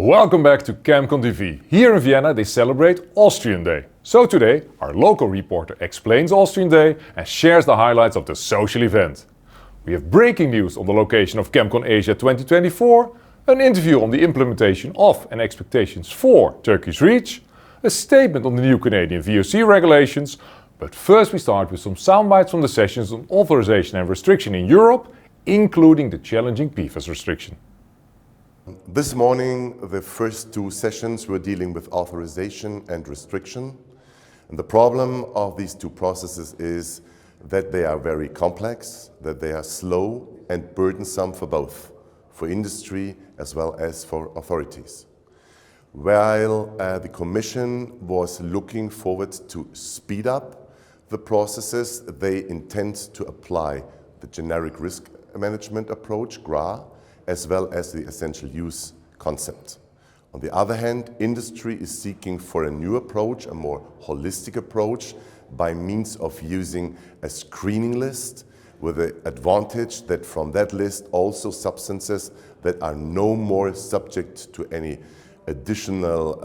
Welcome back to ChemCon TV. Here in Vienna they celebrate Austrian Day. So today our local reporter explains Austrian Day and shares the highlights of the social event. We have breaking news on the location of ChemCon Asia 2024, an interview on the implementation of and expectations for Turkey's REACH, a statement on the new Canadian VOC regulations, but first we start with some soundbites from the sessions on authorization and restriction in Europe, including the challenging PFAS restriction. This morning, the first two sessions were dealing with authorization and restriction. And the problem of these two processes is that they are very complex, that they are slow and burdensome for both, for industry as well as for authorities. While the Commission was looking forward to speed up the processes, they intend to apply the generic risk management approach, GRA, as well as the essential use concept. On the other hand, industry is seeking for a new approach, a more holistic approach, by means of using a screening list with the advantage that from that list also substances that are no more subject to any additional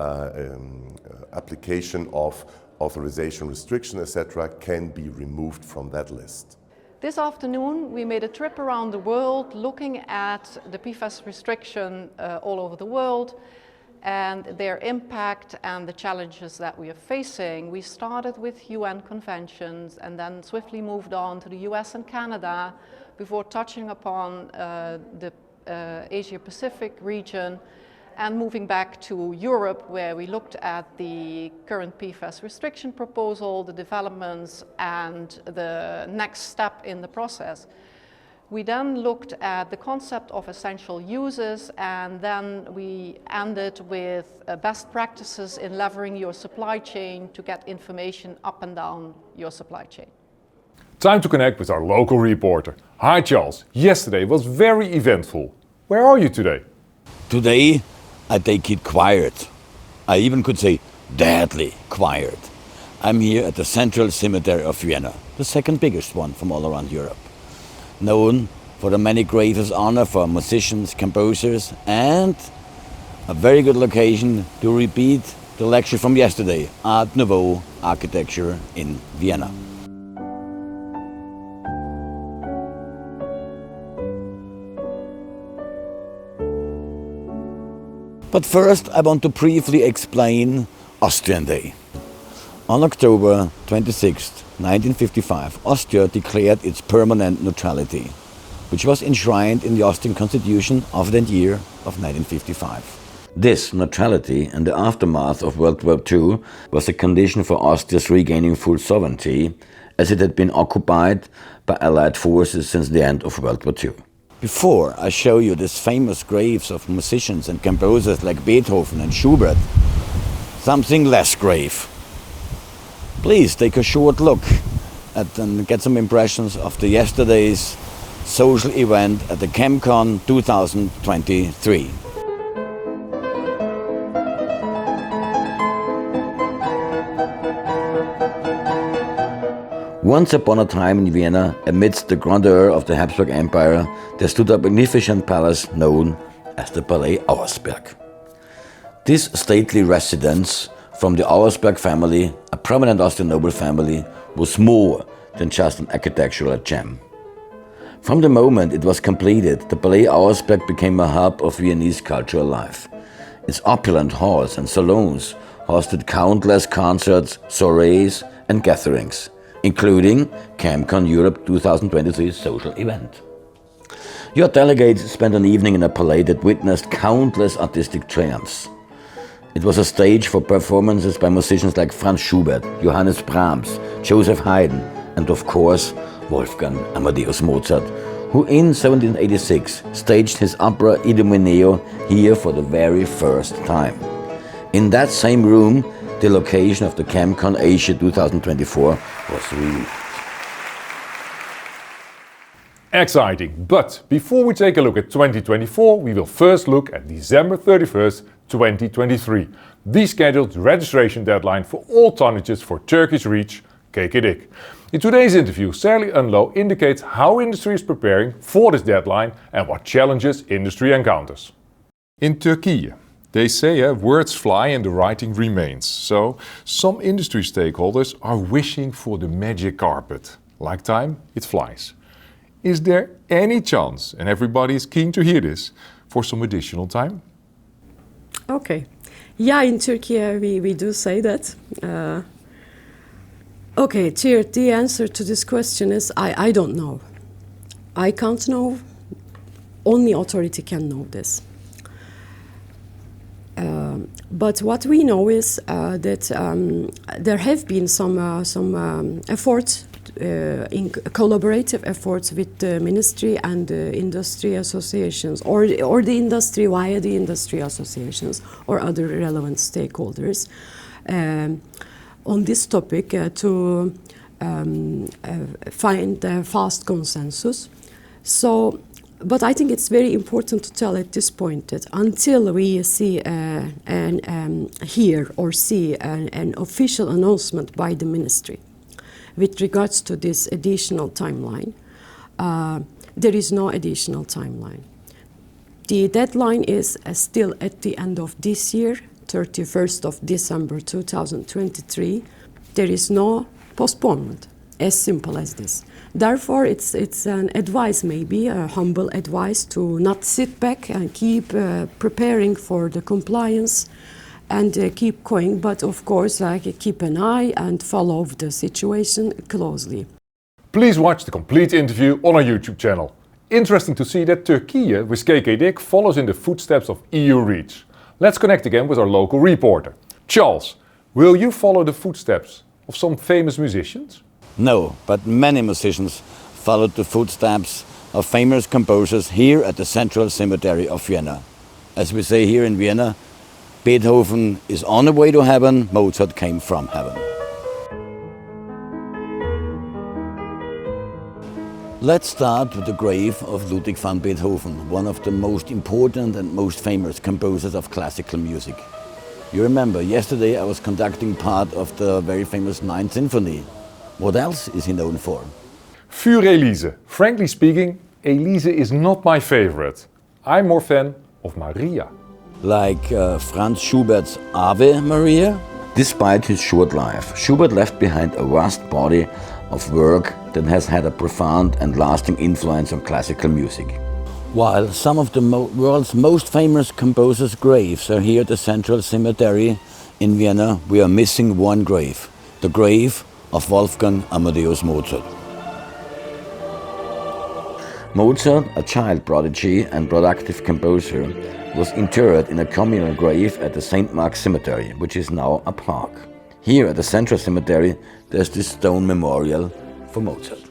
application of authorization, restriction, etc., can be removed from that list. This afternoon we made a trip around the world looking at the PFAS restriction all over the world and their impact and the challenges that we are facing. We started with UN conventions and then swiftly moved on to the US and Canada before touching upon the Asia-Pacific region and moving back to Europe, where we looked at the current PFAS restriction proposal, the developments, and the next step in the process. We then looked at the concept of essential uses, and then we ended with best practices in leveraging your supply chain to get information up and down your supply chain. Time to connect with our local reporter. Hi Charles, yesterday was very eventful. Where are you today? Today, I take it quiet. I even could say deadly quiet. I'm here at the Central Cemetery of Vienna, the second biggest one from all around Europe. Known for the many greatest honor for musicians, composers, and a very good location to repeat the lecture from yesterday, Art Nouveau architecture in Vienna. But first, I want to briefly explain Austrian Day. On October 26, 1955, Austria declared its permanent neutrality, which was enshrined in the Austrian Constitution of that year of 1955. This neutrality and the aftermath of World War II was a condition for Austria's regaining full sovereignty, as it had been occupied by Allied forces since the end of World War II. Before I show you these famous graves of musicians and composers like Beethoven and Schubert, something less grave. Please take a short look at and get some impressions of the yesterday's social event at the ChemCon 2023. Once upon a time in Vienna, amidst the grandeur of the Habsburg Empire, there stood a magnificent palace known as the Palais Auersperg. This stately residence from the Auersperg family, a prominent Austrian noble family, was more than just an architectural gem. From the moment it was completed, the Palais Auersperg became a hub of Viennese cultural life. Its opulent halls and salons hosted countless concerts, soirees and gatherings, including ChemCon Europe 2023 social event. Your delegates spent an evening in a palais that witnessed countless artistic triumphs. It was a stage for performances by musicians like Franz Schubert, Johannes Brahms, Joseph Haydn, and of course Wolfgang Amadeus Mozart, who in 1786 staged his opera Idomeneo here for the very first time. In that same room, the location of the ChemCon Asia 2024 was reached. Exciting, but before we take a look at 2024, we will first look at December 31st, 2023, the scheduled registration deadline for all tonnages for Turkish REACH, KKDIK. In today's interview, Sally Unlow indicates how industry is preparing for this deadline and what challenges industry encounters. In Turkey, They say words fly and the writing remains. So some industry stakeholders are wishing for the magic carpet. Like time, it flies. Is there any chance, and everybody is keen to hear this, for some additional time? Okay. Yeah, in Turkey we do say that. Okay, the answer to this question is I don't know. I can't know. Only authority can know this. But what we know is that there have been some efforts, in collaborative efforts with the ministry and the industry associations, or the industry via the industry associations or other relevant stakeholders, on this topic to find a fast consensus. So. But I think it's very important to tell at this point that until we see hear or see an official announcement by the ministry with regards to this additional timeline, there is no additional timeline. The deadline is still at the end of this year, 31st of December 2023. There is no postponement, as simple as this. Therefore, it's an advice, maybe a humble advice, to not sit back and keep preparing for the compliance and keep going, but of course keep an eye and follow the situation closely. Please watch the complete interview on our YouTube channel. Interesting to see that Turkey with KK Dick follows in the footsteps of EU REACH. Let's connect again with our local reporter. Charles, will you follow the footsteps of some famous musicians? No, but many musicians followed the footsteps of famous composers here at the Central Cemetery of Vienna. As we say here in Vienna, Beethoven is on the way to heaven, Mozart came from heaven. Let's start with the grave of Ludwig van Beethoven, one of the most important and most famous composers of classical music. You remember, yesterday I was conducting part of the very famous Ninth Symphony. What else is he known for? Für Elise. Frankly speaking, Elise is not my favorite. I'm more fan of Maria. Like Franz Schubert's Ave Maria? Despite his short life, Schubert left behind a vast body of work that has had a profound and lasting influence on classical music. While some of the world's most famous composers' graves are here at the Central Cemetery in Vienna, we are missing one grave, the grave of Wolfgang Amadeus Mozart. Mozart, a child prodigy and productive composer, was interred in a communal grave at the St. Mark's Cemetery, which is now a park. Here at the Central Cemetery, there's this stone memorial for Mozart.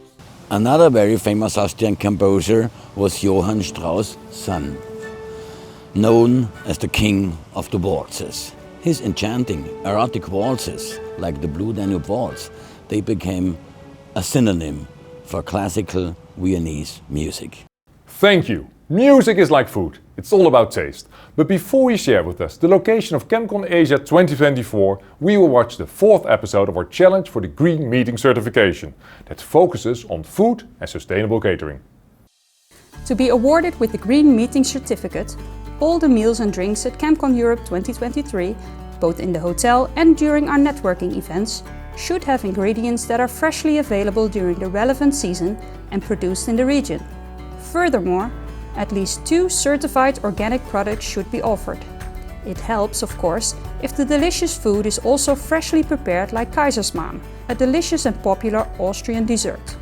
Another very famous Austrian composer was Johann Strauss' son, known as the King of the Waltzes. His enchanting, erotic waltzes, like the Blue Danube Waltz, they became a synonym for classical Viennese music. Thank you. Music is like food. It's all about taste. But before you share with us the location of ChemCon Asia 2024, we will watch the 4th episode of our challenge for the Green Meeting certification that focuses on food and sustainable catering. To be awarded with the Green Meeting certificate, all the meals and drinks at ChemCon Europe 2023, both in the hotel and during our networking events, should have ingredients that are freshly available during the relevant season and produced in the region. Furthermore, at least 2 certified organic products should be offered. It helps, of course, if the delicious food is also freshly prepared, like Kaisersmaam, a delicious and popular Austrian dessert.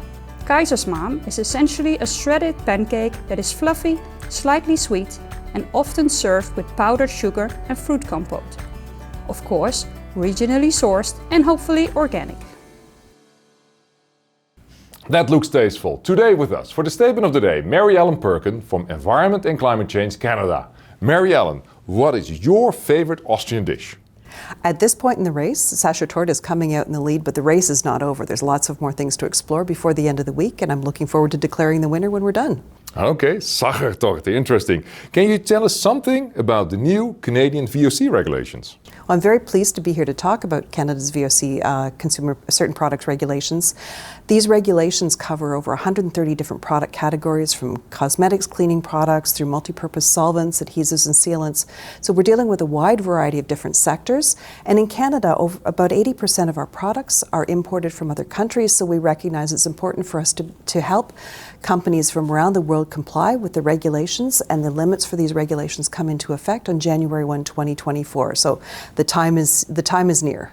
Kaisersmaam is essentially a shredded pancake that is fluffy, slightly sweet, and often served with powdered sugar and fruit compote. Of course, regionally sourced and hopefully organic. That looks tasteful. Today with us for the statement of the day, Mary Ellen Perkin from Environment and Climate Change Canada. Mary Ellen, what is your favorite Austrian dish? At this point in the race, Sasha Tort is coming out in the lead, but the race is not over. There's lots of more things to explore before the end of the week, and I'm looking forward to declaring the winner when we're done. Okay, Sachertorte, interesting. Can you tell us something about the new Canadian VOC regulations? Well, I'm very pleased to be here to talk about Canada's VOC consumer certain product regulations. These regulations cover over 130 different product categories, from cosmetics cleaning products through multi-purpose solvents, adhesives and sealants. So we're dealing with a wide variety of different sectors. And in Canada, about 80% of our products are imported from other countries, so we recognize it's important for us to help companies from around the world comply with the regulations, and the limits for these regulations come into effect on January 1, 2024. So the time is near.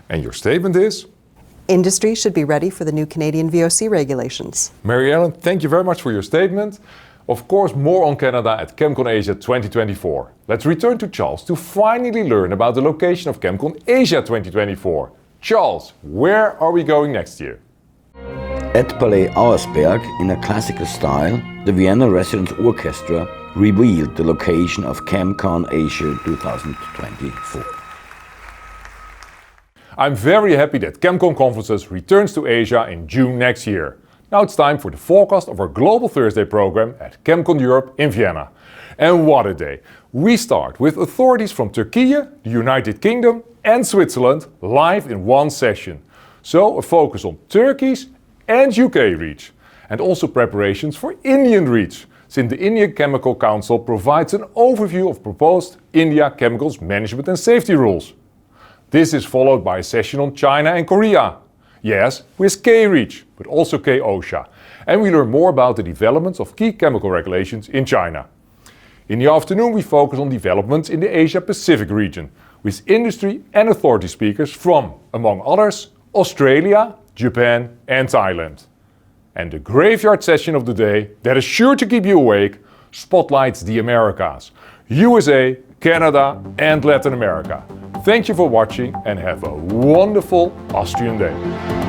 And your statement is? Industry should be ready for the new Canadian VOC regulations. Mary Ellen, thank you very much for your statement. Of course, more on Canada at ChemCon Asia 2024. Let's return to Charles to finally learn about the location of ChemCon Asia 2024. Charles, where are we going next year? At Palais Auersberg, in a classical style, the Vienna Residence Orchestra revealed the location of ChemCon Asia 2024. I'm very happy that ChemCon Conferences returns to Asia in June next year. Now it's time for the forecast of our Global Thursday program at ChemCon Europe in Vienna. And what a day! We start with authorities from Turkey, the United Kingdom and Switzerland live in one session. So a focus on Turkey's and UK reach, and also preparations for Indian reach, since the Indian Chemical Council provides an overview of proposed India chemicals management and safety rules. This is followed by a session on China and Korea. Yes, with K-REACH, but also K-OSHA. And we learn more about the developments of key chemical regulations in China. In the afternoon we focus on developments in the Asia-Pacific region, with industry and authority speakers from, among others, Australia, Japan and Thailand. And the graveyard session of the day, that is sure to keep you awake, spotlights the Americas, USA, Canada and Latin America. Thank you for watching and have a wonderful Austrian day.